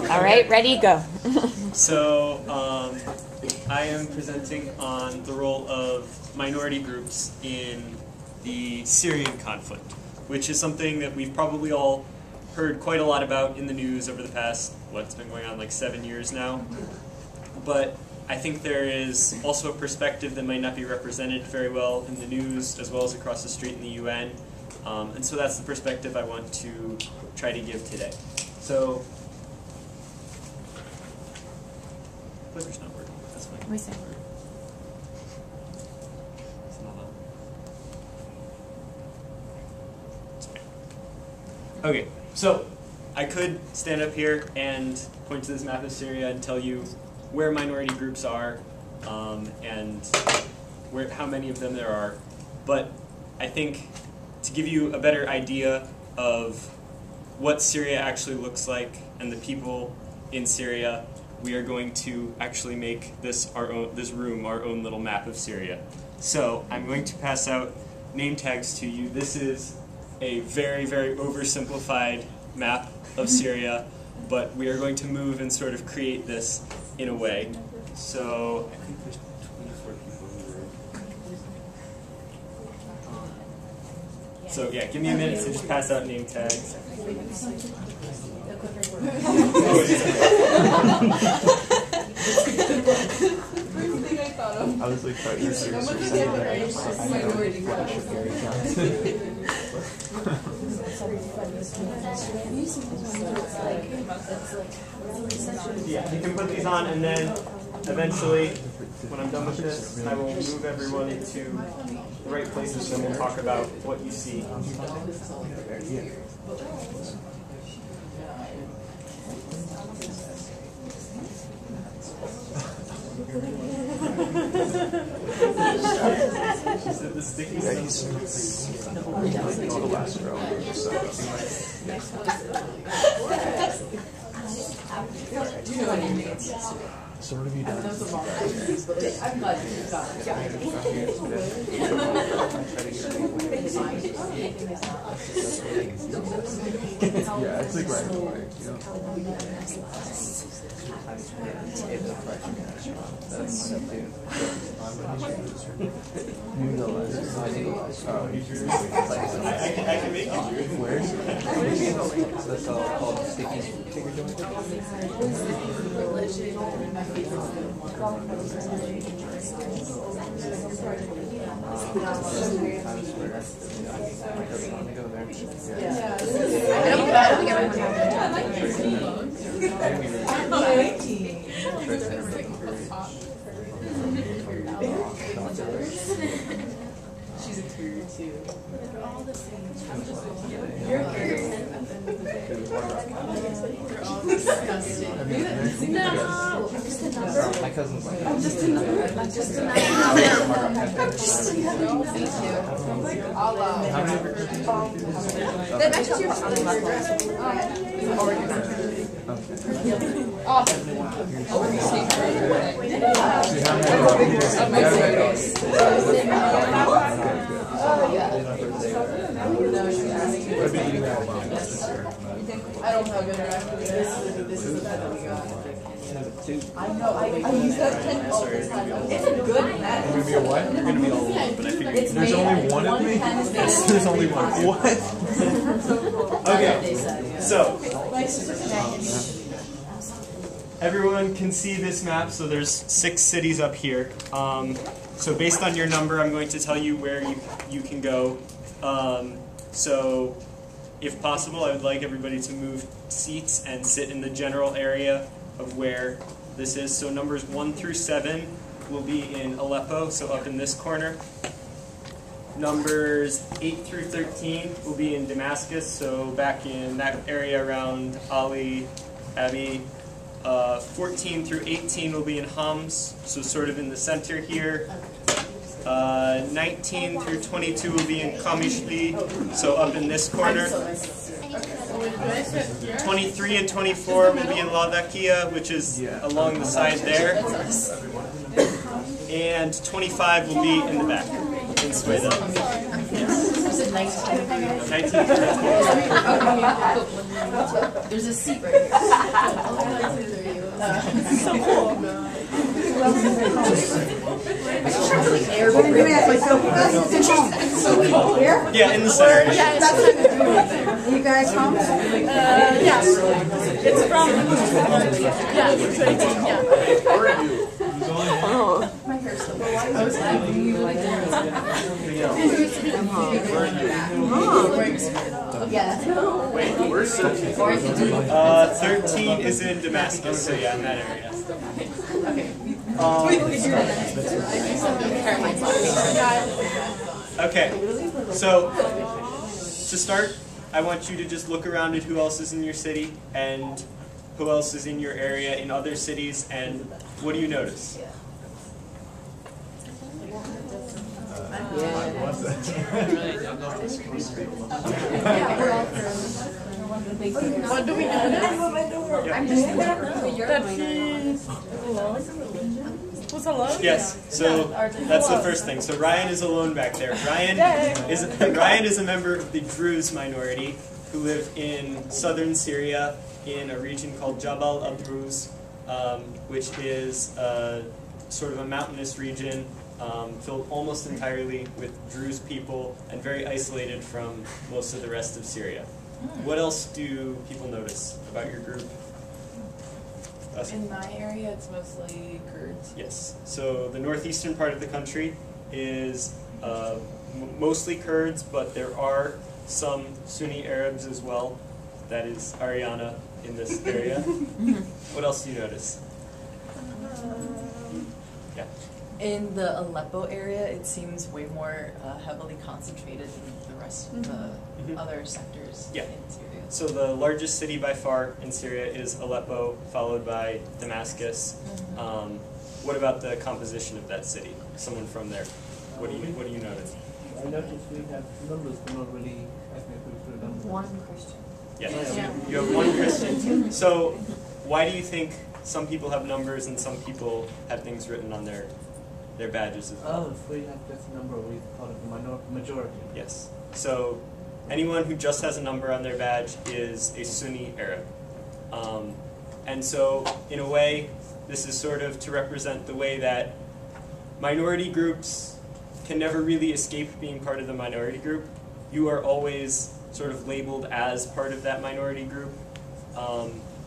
All right, ready, go. So, I am presenting on the role of minority groups in the Syrian conflict, which is something that we've probably all heard quite a lot about in the news over the past, what's been going on, like 7 years now. But I think there is also a perspective that might not be represented very well in the news, as well as across the street in the UN. And so that's the perspective I want to try to give today. So, clicker's not working. That's fine. Wait a second. It's not on. It's fine. Okay, so I could stand up here and point to this map of Syria and tell you where minority groups are and how many of them there are. But I think to give you a better idea of what Syria actually looks like and the people in Syria, we are going to actually make this room our own little map of Syria. So I'm going to pass out name tags to you. This is a very, very oversimplified map of Syria, but we are going to move and sort of create this in a way. So I think there's 24 people in the room. So yeah, give me a minute to just pass out name tags. I was like, thought you were seriously saying that. Yeah, you can put these on, and then eventually, when I'm done with this, I will move everyone to the right places, and we'll talk about what you see. Is it the sticky stuff? The last row. So what have you done? Yeah, it's like right away, you know. You know, I can make you. where? That's all called sticky figure joint. She's a curious too. They're all the same. You're all disgusting. No. my cousin's like I'm just a number. how many of your That matches your awesome. I don't have interaction with this. This is the pet that we got. I know. I use that pen all the time. It's a good pen. You're gonna be a what? You're gonna be all alone, but I figured there's only one of me? Yes, there's only one. What? Okay, so everyone can see this map, so there's 6 cities up here. So based on your number, I'm going to tell you where you can go. So if possible, I would like everybody to move seats and sit in the general area of where this is. So numbers 1 through 7 will be in Aleppo, so up in this corner. Numbers 8 through 13 will be in Damascus, so back in that area around Ali, Abbey. 14 through 18 will be in Homs, so sort of in the center here. 19 through 22 will be in Kamishli, so up in this corner. 23 and 24 will be in Latakia, which is along the side there. And 25 will be in the back, in Sweden. Yes. said 19. 19. There's a seat right here. So cool. Yeah, in the center. You guys home? Yeah. It's from, yeah, 2018, yeah. My hair's so I was yeah. Wait, where's 13? 13 is in Damascus, so yeah, in that area. Okay, so to start, I want you to just look around at who else is in your city and who else is in your area in other cities, and what do you notice? What do we notice? That he's who's alone? Yes, so that's the first thing. So Ryan is alone back there. Ryan is a member of the Druze minority who live in southern Syria in a region called Jabal al-Druz, which is sort of a mountainous region filled almost entirely with Druze people and very isolated from most of the rest of Syria. What else do people notice about your group? In my area, it's mostly Kurds. Yes. So the northeastern part of the country is mostly Kurds, but there are some Sunni Arabs as well. That is Ariana in this area. What else do you notice? Yeah. In the Aleppo area, it seems way more heavily concentrated than the rest of the other sectors in Syria. So the largest city by far in Syria is Aleppo, followed by Damascus. What about the composition of that city? Someone from there. What do you notice? I noticed we have numbers, but not really ethnically numbers. One Christian. Yes, you have one Christian. So why do you think some people have numbers and some people have things written on their badges as well? Oh, if we have just a number, we call it the majority. Yes. So anyone who just has a number on their badge is a Sunni Arab. And so, in a way, this is sort of to represent the way that minority groups can never really escape being part of the minority group. You are always sort of labeled as part of that minority group,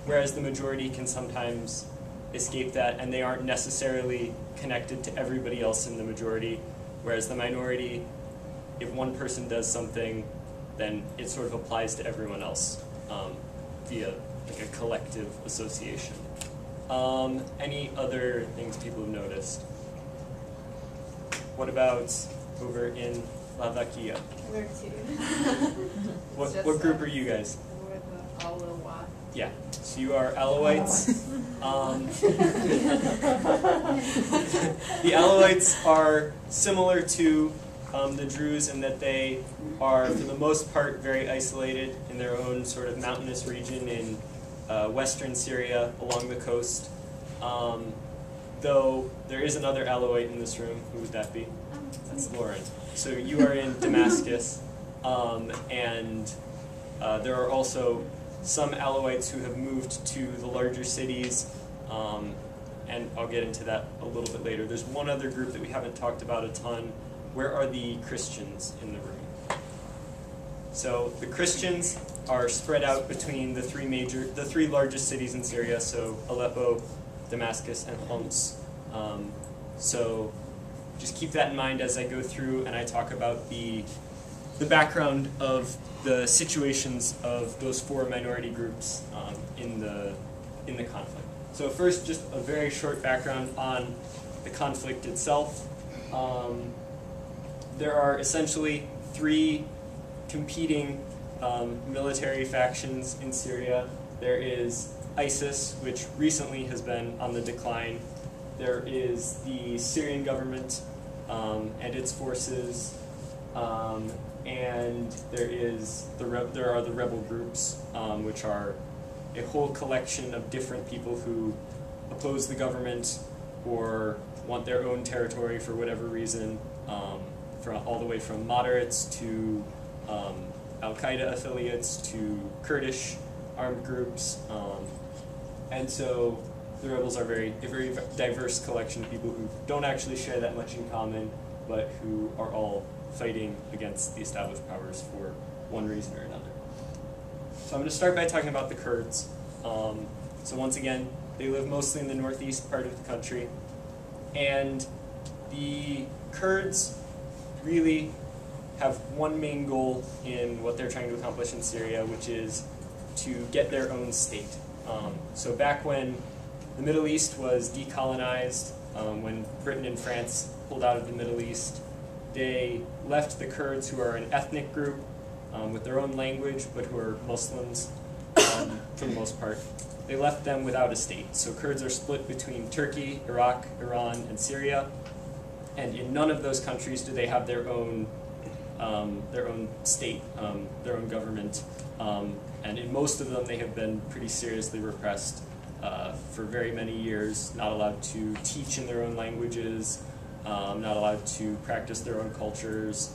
whereas the majority can sometimes escape that, and they aren't necessarily connected to everybody else in the majority, whereas the minority, if one person does something, then it sort of applies to everyone else via like a collective association. Any other things people have noticed? What about over in Lavakia? What group are you guys? We're the Alawat. Yeah, so you are Alawites. The Alawites are similar to the Druze in that they are, for the most part, very isolated in their own sort of mountainous region in western Syria along the coast. Though there is another Alawite in this room. Who would that be? That's Lauren. So you are in Damascus, and there are also some Alawites who have moved to the larger cities, and I'll get into that a little bit later. There's one other group that we haven't talked about a ton. Where are the Christians in the room? So the Christians are spread out between the three largest cities in Syria, so Aleppo, Damascus, and Homs. So just keep that in mind as I go through and I talk about the background of the situations of those four minority groups in the conflict. So first, just a very short background on the conflict itself. There are essentially three competing military factions in Syria. There is ISIS, which recently has been on the decline. There is the Syrian government and its forces, and there are the rebel groups, which are a whole collection of different people who oppose the government or want their own territory for whatever reason, all the way from moderates to Al-Qaeda affiliates to Kurdish armed groups. And so the rebels are a very diverse collection of people who don't actually share that much in common, but who are all fighting against the established powers for one reason or another. So I'm going to start by talking about the Kurds. So once again, they live mostly in the northeast part of the country. And the Kurds really have one main goal in what they're trying to accomplish in Syria, which is to get their own state. So back when the Middle East was decolonized, when Britain and France pulled out of the Middle East, they left the Kurds, who are an ethnic group with their own language, but who are Muslims for the most part. They left them without a state. So Kurds are split between Turkey, Iraq, Iran, and Syria. And in none of those countries do they have their own state, their own government. And in most of them, they have been pretty seriously repressed for very many years, not allowed to teach in their own languages, not allowed to practice their own cultures.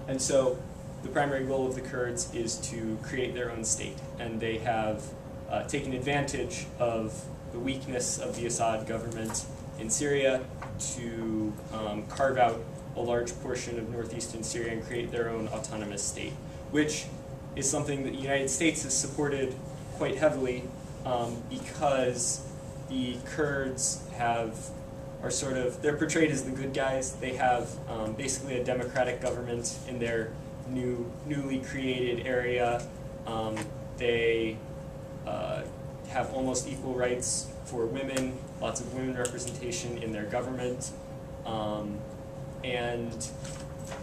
And so the primary goal of the Kurds is to create their own state. And they have taken advantage of the weakness of the Assad government in Syria to carve out a large portion of northeastern Syria and create their own autonomous state, which is something that the United States has supported quite heavily because the Kurds they're portrayed as the good guys. They have basically a democratic government in their newly created area. They have almost equal rights for women, lots of women representation in their government. And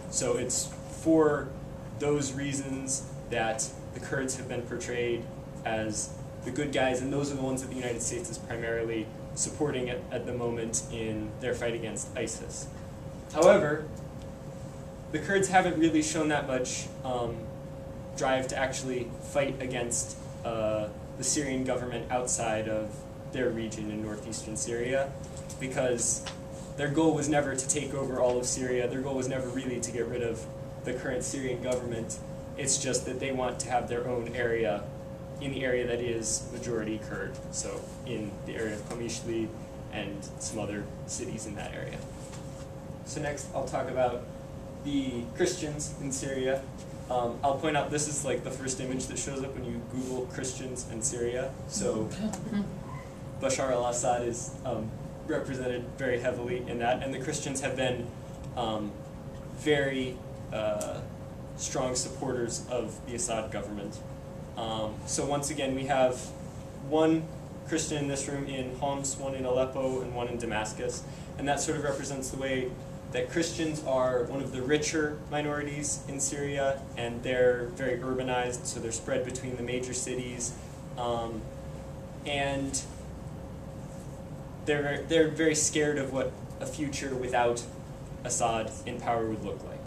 so it's for those reasons that the Kurds have been portrayed as the good guys, and those are the ones that the United States is primarily supporting at the moment in their fight against ISIS. However, the Kurds haven't really shown that much drive to actually fight against the Syrian government outside of their region in northeastern Syria, because their goal was never to take over all of Syria. Their goal was never really to get rid of the current Syrian government. It's just that they want to have their own area in the area that is majority Kurd, so in the area of Qamishli and some other cities in that area. So next I'll talk about the Christians in Syria. I'll point out this is like the first image that shows up when you Google Christians in Syria. So Bashar al-Assad is represented very heavily in that, and the Christians have been very strong supporters of the Assad government. So once again, we have one Christian in this room in Homs, one in Aleppo, and one in Damascus, and that sort of represents the way that Christians are one of the richer minorities in Syria, and they're very urbanized, so they're spread between the major cities, and they're very scared of what a future without Assad in power would look like.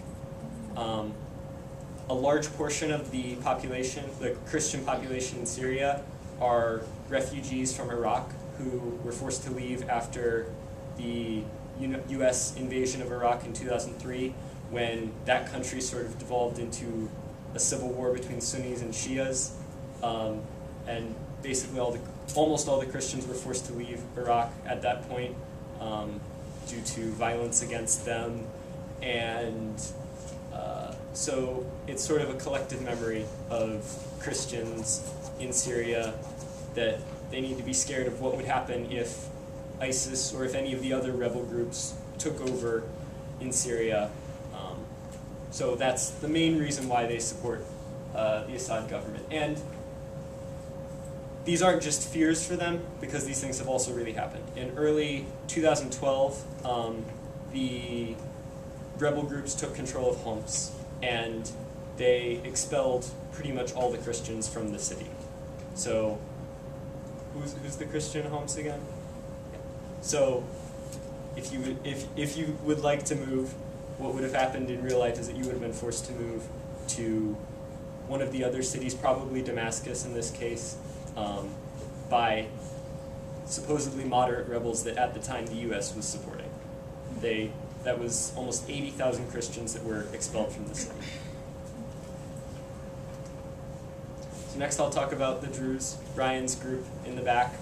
A large portion of the population, the Christian population in Syria, are refugees from Iraq who were forced to leave after the U.S. invasion of Iraq in 2003, when that country sort of devolved into a civil war between Sunnis and Shias, and basically almost all the Christians were forced to leave Iraq at that point due to violence against them, and so it's sort of a collective memory of Christians in Syria that they need to be scared of what would happen if ISIS or if any of the other rebel groups took over in Syria. So that's the main reason why they support the Assad government. And these aren't just fears for them, because these things have also really happened. In early 2012, the rebel groups took control of Homs, and they expelled pretty much all the Christians from the city. So, who's the Christian in Homs again? Yeah. So, if you would like to move, what would have happened in real life is that you would have been forced to move to one of the other cities, probably Damascus in this case, by supposedly moderate rebels that at the time the U.S. was supporting. That was almost 80,000 Christians that were expelled from the city. So next I'll talk about the Druze, Ryan's group in the back.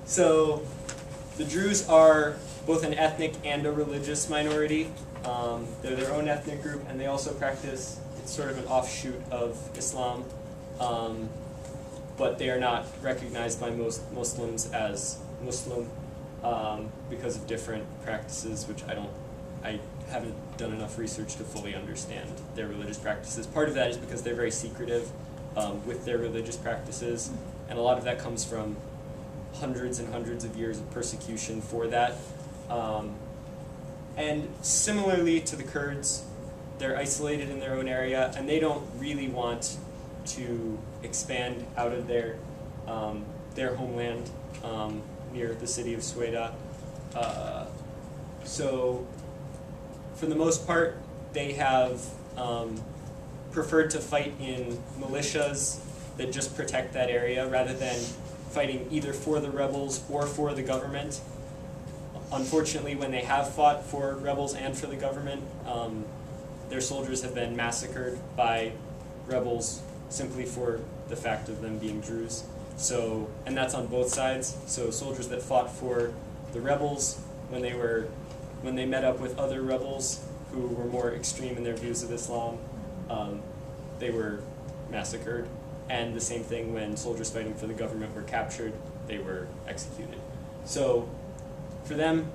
So the Druze are both an ethnic and a religious minority. They're their own ethnic group, and they also practice, it's sort of an offshoot of Islam, but they are not recognized by most Muslims as Muslim because of different practices, which I haven't done enough research to fully understand their religious practices. Part of that is because they're very secretive with their religious practices, and a lot of that comes from hundreds and hundreds of years of persecution for that. And similarly to the Kurds, they're isolated in their own area, and they don't really want to expand out of their homeland near the city of Sueda. So for the most part, they have preferred to fight in militias that just protect that area rather than fighting either for the rebels or for the government. Unfortunately, when they have fought for rebels and for the government, their soldiers have been massacred by rebels simply for the fact of them being Druze. So, and that's on both sides. So soldiers that fought for the rebels, when they met up with other rebels who were more extreme in their views of Islam, they were massacred. And the same thing when soldiers fighting for the government were captured, they were executed. So for them,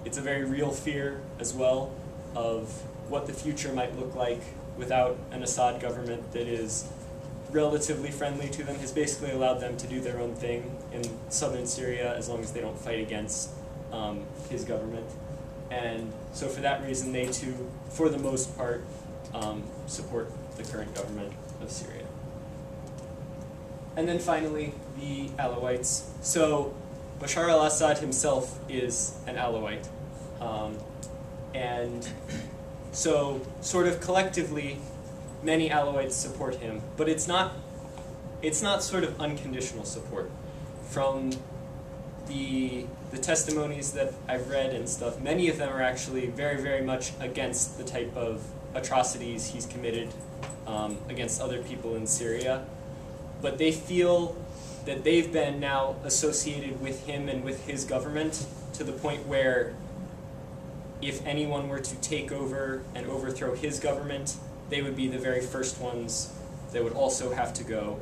it's a very real fear as well of what the future might look like without an Assad government that is relatively friendly to them, has basically allowed them to do their own thing in southern Syria as long as they don't fight against his government. And so for that reason, they too, for the most part, support the current government of Syria. And then finally, the Alawites. So Bashar al-Assad himself is an Alawite. And so sort of collectively, many Alawites support him, but it's not sort of unconditional support. From the testimonies that I've read and stuff, many of them are actually very, very much against the type of atrocities he's committed against other people in Syria. But they feel that they've been now associated with him and with his government to the point where if anyone were to take over and overthrow his government, they would be the very first ones that would also have to go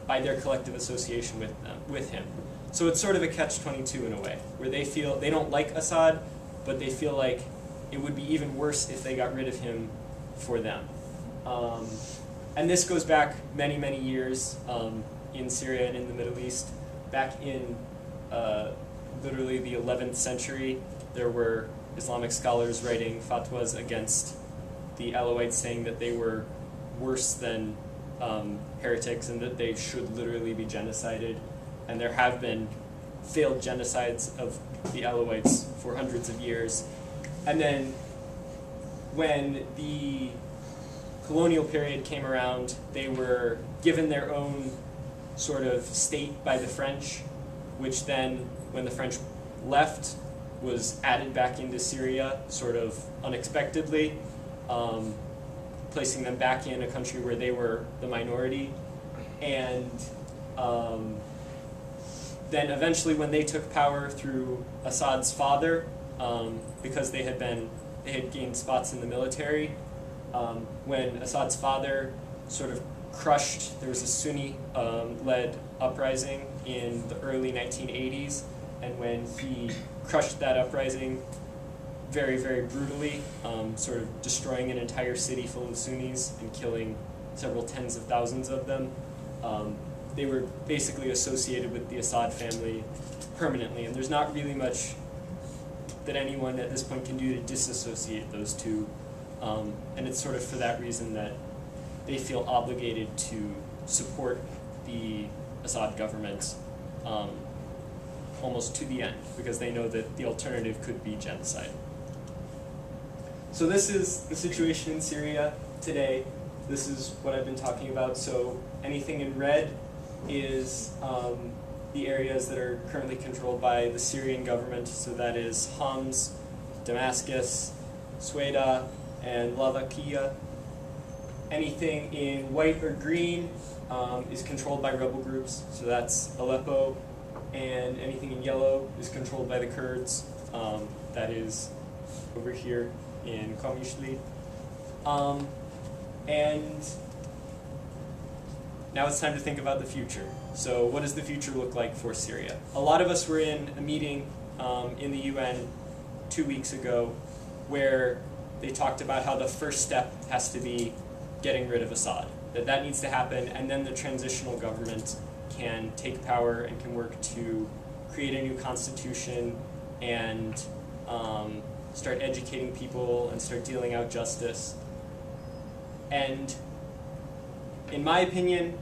by their collective association with him. So it's sort of a catch-22 in a way, where they feel they don't like Assad, but they feel like it would be even worse if they got rid of him for them. And this goes back many, many years in Syria and in the Middle East. Back in literally the 11th century, there were Islamic scholars writing fatwas against the Alawites, saying that they were worse than heretics and that they should literally be genocided. And there have been failed genocides of the Alawites for hundreds of years. And then when the colonial period came around, they were given their own sort of state by the French, which then, when the French left, was added back into Syria sort of unexpectedly, placing them back in a country where they were the minority. And then eventually when they took power through Assad's father, because they had gained spots in the military, when Assad's father sort of crushed, there was a Sunni-led uprising in the early 1980s, and when he crushed that uprising very, very brutally, sort of destroying an entire city full of Sunnis and killing several tens of thousands of them, they were basically associated with the Assad family permanently, and there's not really much that anyone at this point can do to disassociate those two. And it's sort of for that reason that they feel obligated to support the Assad government almost to the end, because they know that the alternative could be genocide. So this is the situation in Syria today. This is what I've been talking about. So anything in red is the areas that are currently controlled by the Syrian government. So that is Homs, Damascus, Sueda, and Latakia. anything in white or green is controlled by rebel groups, so that's Aleppo, and anything in yellow is controlled by the Kurds, that is over here in Qamishli. And now it's time to think about the future. So what does the future look like for Syria? A lot of us were in a meeting in the UN 2 weeks ago where they talked about how the first step has to be getting rid of Assad. That needs to happen, and then the transitional government can take power and can work to create a new constitution and start educating people and start dealing out justice. And in my opinion,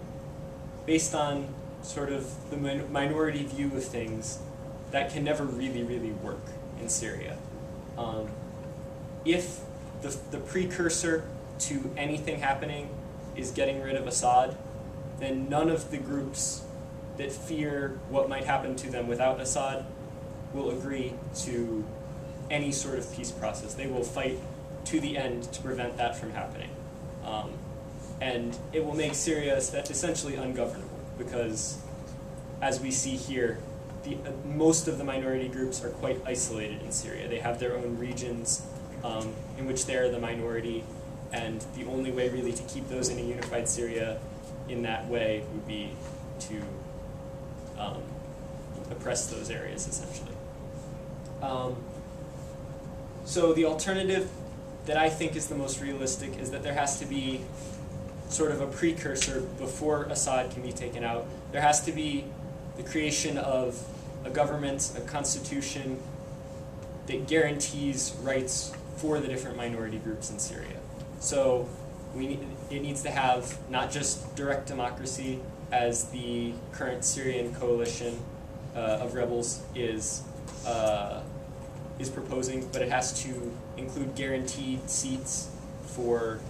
based on sort of the minority view of things, that can never really, really work in Syria. If the precursor to anything happening is getting rid of Assad, then none of the groups that fear what might happen to them without Assad will agree to any sort of peace process. They will fight to the end to prevent that from happening. And it will make Syria essentially ungovernable because, as we see here, most of the minority groups are quite isolated in Syria. They have their own regions in which they are the minority, and the only way really to keep those in a unified Syria in that way would be to oppress those areas, essentially. So the alternative that I think is the most realistic is that there has to be sort of a precursor before Assad can be taken out. There has to be the creation of a government, a constitution that guarantees rights for the different minority groups in Syria. So it needs to have not just direct democracy, as the current Syrian coalition of rebels is proposing, but it has to include guaranteed seats for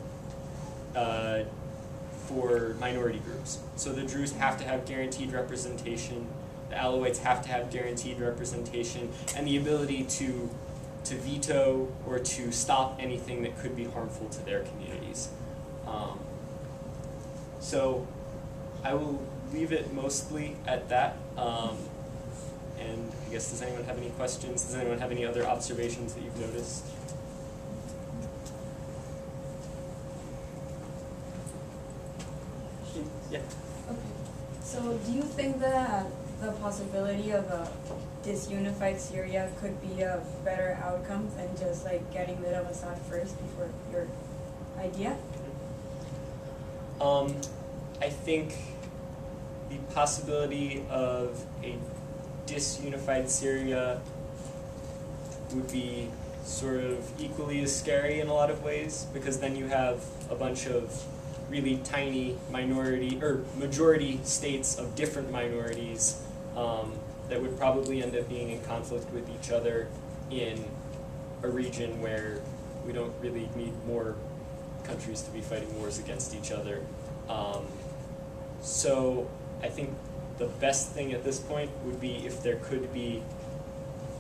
minority groups. So the Druze have to have guaranteed representation, the Alawites have to have guaranteed representation, and the ability to veto or to stop anything that could be harmful to their communities. So I will leave it mostly at that. And I guess, does anyone have any questions? Does anyone have any other observations that you've noticed? Yeah. Okay. So do you think that the possibility of a disunified Syria could be a better outcome than just like getting rid of Assad first before your idea? I think the possibility of a disunified Syria would be sort of equally as scary in a lot of ways, because then you have a bunch of really tiny minority or majority states of different minorities that would probably end up being in conflict with each other in a region where we don't really need more countries to be fighting wars against each other. So I think the best thing at this point would be if there could be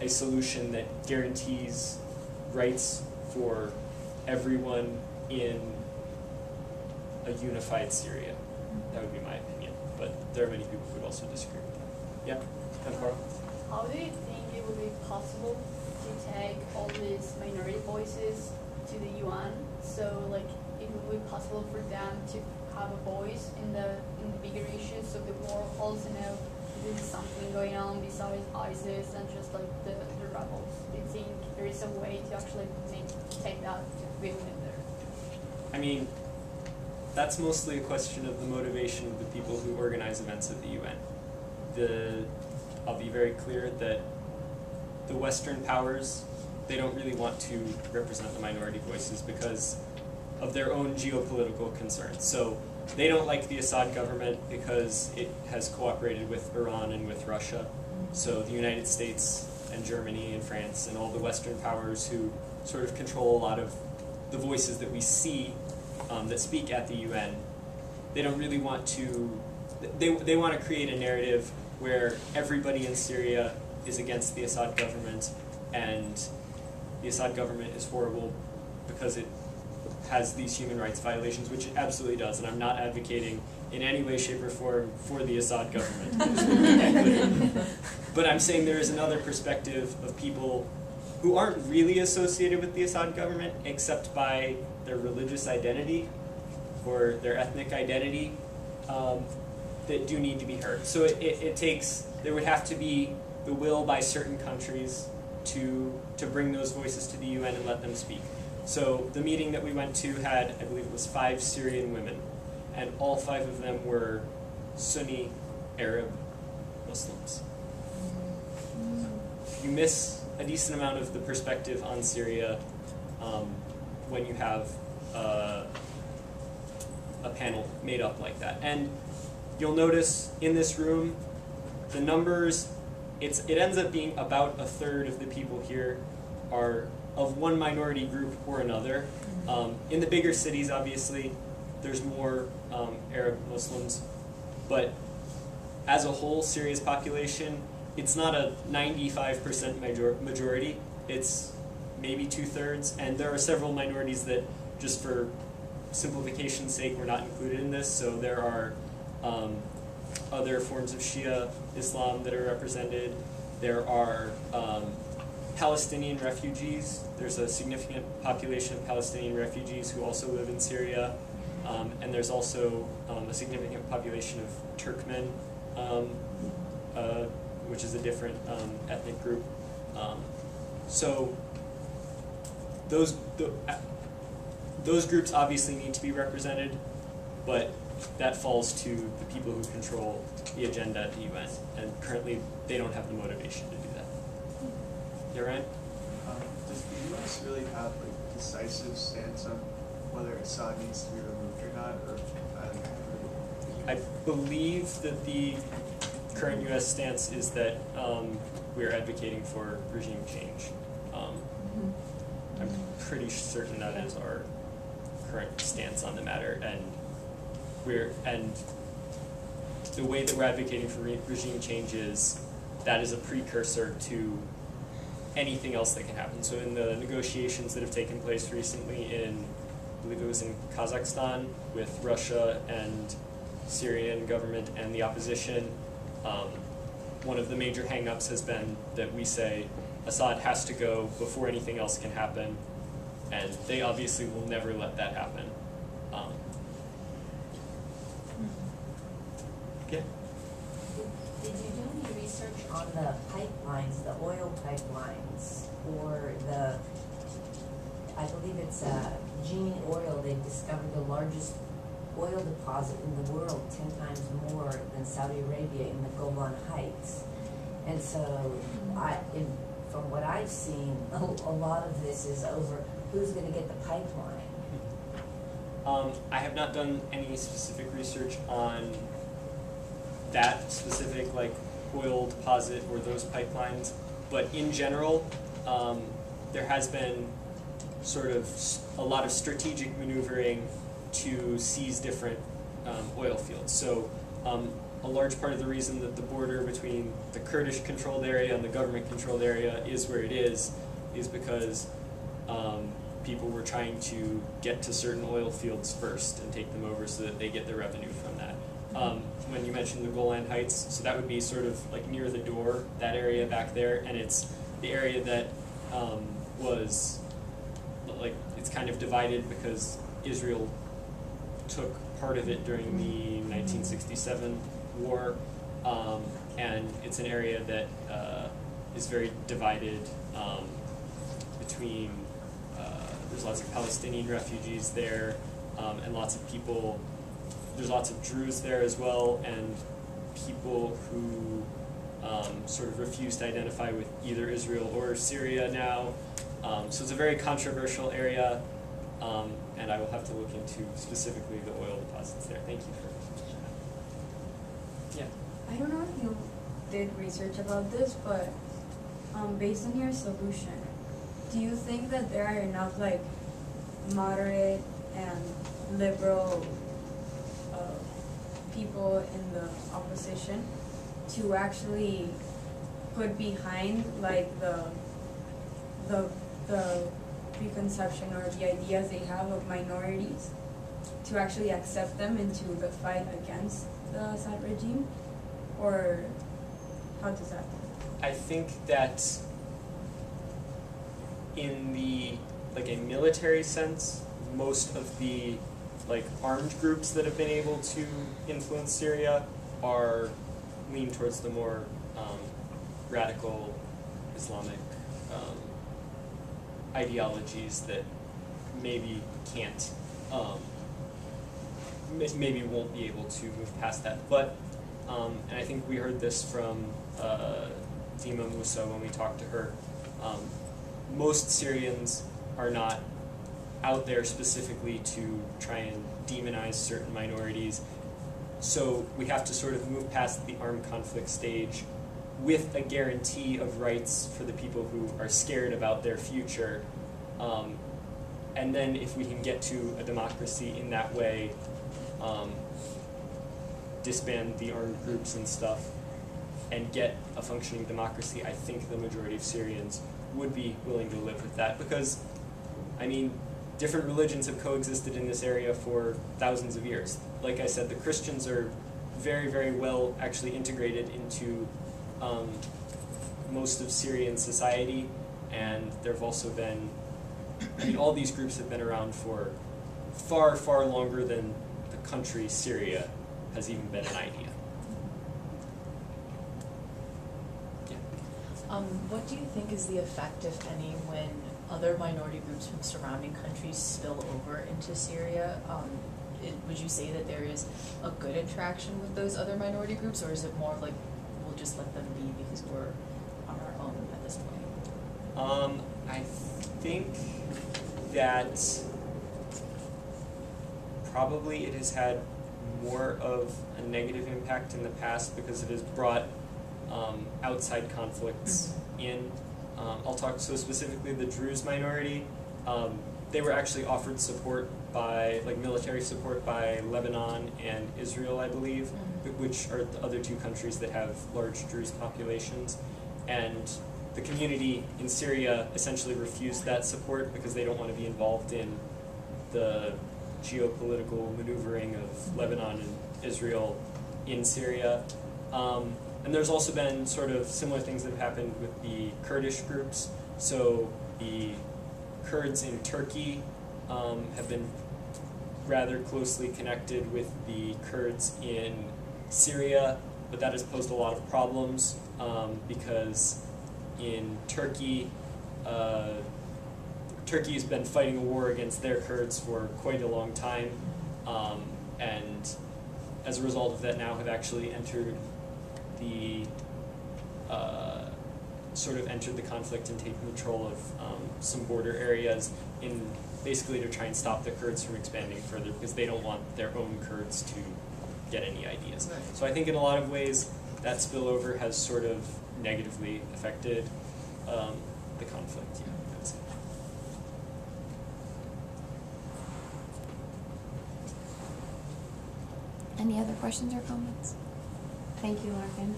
a solution that guarantees rights for everyone in a unified Syria. That would be my opinion, but there are many people who would also disagree with that. Yeah, and Carl? How do you think it would be possible to take all these minority voices to the UN? So, like, it would be possible for them to have a voice in the bigger issues, so the world also know there is something going on besides ISIS and just like the rebels. Do you think there is a way to actually take that women in there? I mean, that's mostly a question of the motivation of the people who organize events at the UN. I'll be very clear that the Western powers, they don't really want to represent the minority voices because of their own geopolitical concerns. So they don't like the Assad government because it has cooperated with Iran and with Russia. So the United States and Germany and France and all the Western powers who sort of control a lot of the voices that we see that speak at the UN, they don't really want to, they want to create a narrative where everybody in Syria is against the Assad government and the Assad government is horrible because it has these human rights violations, which it absolutely does, and I'm not advocating in any way, shape, or form for the Assad government. But I'm saying there is another perspective of people who aren't really associated with the Assad government except by their religious identity or their ethnic identity that do need to be heard. So there would have to be the will by certain countries to bring those voices to the UN and let them speak. So the meeting that we went to had, I believe it was 5 Syrian women, and all 5 of them were Sunni Arab Muslims. You miss a decent amount of the perspective on Syria when you have a panel made up like that. And you'll notice in this room, the numbers, it ends up being about 1/3 of the people here are of one minority group or another. In the bigger cities, obviously, there's more Arab Muslims, but as a whole, Syria's population, it's not a 95% majority, it's maybe 2/3, and there are several minorities that, just for simplification's sake, were not included in this. So there are other forms of Shia Islam that are represented. There are Palestinian refugees. There's a significant population of Palestinian refugees who also live in Syria. And there's also a significant population of Turkmen, which is a different ethnic group. So those groups obviously need to be represented, but that falls to the people who control the agenda at the UN, and currently they don't have the motivation to do that. Yeah, Ryan? Does the U.S. really have like a decisive stance on whether Assad needs to be removed or not? Or I believe that the current U.S. stance is that we are advocating for regime change. I'm pretty certain that is our current stance on the matter, and the way that we're advocating for regime change is that is a precursor to anything else that can happen. So in the negotiations that have taken place recently in, I believe it was in Kazakhstan, with Russia and Syrian government and the opposition, one of the major hang-ups has been that we say Assad has to go before anything else can happen, and they obviously will never let that happen. Yeah. Did you do any research on the pipelines, the oil pipelines, or I believe it's Genie Oil, they discovered the largest oil deposit in the world, 10 times more than Saudi Arabia in the Golan Heights. And so, from what I've seen, a lot of this is over who's going to get the pipeline. I have not done any specific research on that specific oil deposit or those pipelines, but in general, there has been sort of a lot of strategic maneuvering to seize different oil fields. So a large part of the reason that the border between the Kurdish-controlled area and the government-controlled area is where it is because people were trying to get to certain oil fields first and take them over so that they get their revenue from that. When you mentioned the Golan Heights, so that would be sort of near the door, that area back there, and it's the area that was it's kind of divided because Israel took part of it during the 1967 war, and it's an area that is very divided between, there's lots of Palestinian refugees there, and lots of people, there's lots of Druze there as well, and people who sort of refuse to identify with either Israel or Syria now. So it's a very controversial area, and I will have to look into specifically the oil deposits there. Thank you for yeah. I don't know if you did research about this, but based on your solution, do you think that there are enough moderate and liberal people in the opposition to actually put behind the preconception or the ideas they have of minorities to actually accept them into the fight against the Assad regime? Or how does that work? I think that in the a military sense, most of the armed groups that have been able to influence Syria are lean towards the more radical Islamic ideologies that maybe can't, maybe won't be able to move past that. But, and I think we heard this from Dima Musa when we talked to her, most Syrians are not out there specifically to try and demonize certain minorities. So we have to sort of move past the armed conflict stage with a guarantee of rights for the people who are scared about their future. And then if we can get to a democracy in that way, disband the armed groups and stuff, and get a functioning democracy, I think the majority of Syrians would be willing to live with that. Because, I mean, different religions have coexisted in this area for thousands of years. Like I said, the Christians are very, very well actually integrated into most of Syrian society, and there have also been, I mean, all these groups have been around for far, far longer than the country Syria has even been an idea. What do you think is the effect, if any, when other minority groups from surrounding countries spill over into Syria? Would you say that there is a good interaction with those other minority groups, or is it more like we'll just let them be because we're on our own at this point? I think that probably it has had more of a negative impact in the past because it has brought outside conflicts in. I'll talk so specifically the Druze minority. They were actually offered support by, military support by Lebanon and Israel, I believe, which are the other two countries that have large Druze populations. And the community in Syria essentially refused that support because they don't want to be involved in the geopolitical maneuvering of Lebanon and Israel in Syria. And there's also been sort of similar things that have happened with the Kurdish groups. So the Kurds in Turkey have been rather closely connected with the Kurds in Syria, but that has posed a lot of problems because in Turkey, Turkey has been fighting a war against their Kurds for quite a long time, and as a result of that now have actually entered the entered the conflict and taken control of some border areas in basically to try and stop the Kurds from expanding further because they don't want their own Kurds to get any ideas. Right. So I think in a lot of ways that spillover has sort of negatively affected the conflict. Yeah, I would say. Any other questions or comments? Thank you, Larkin.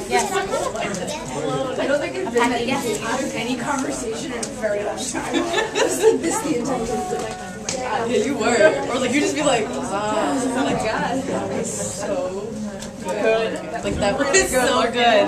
Yes. I don't think I've been out of any conversation in a very long time. This the intention. Yeah, you were. Or you'd just be like, wow. Oh my god. That was so good. That was so good.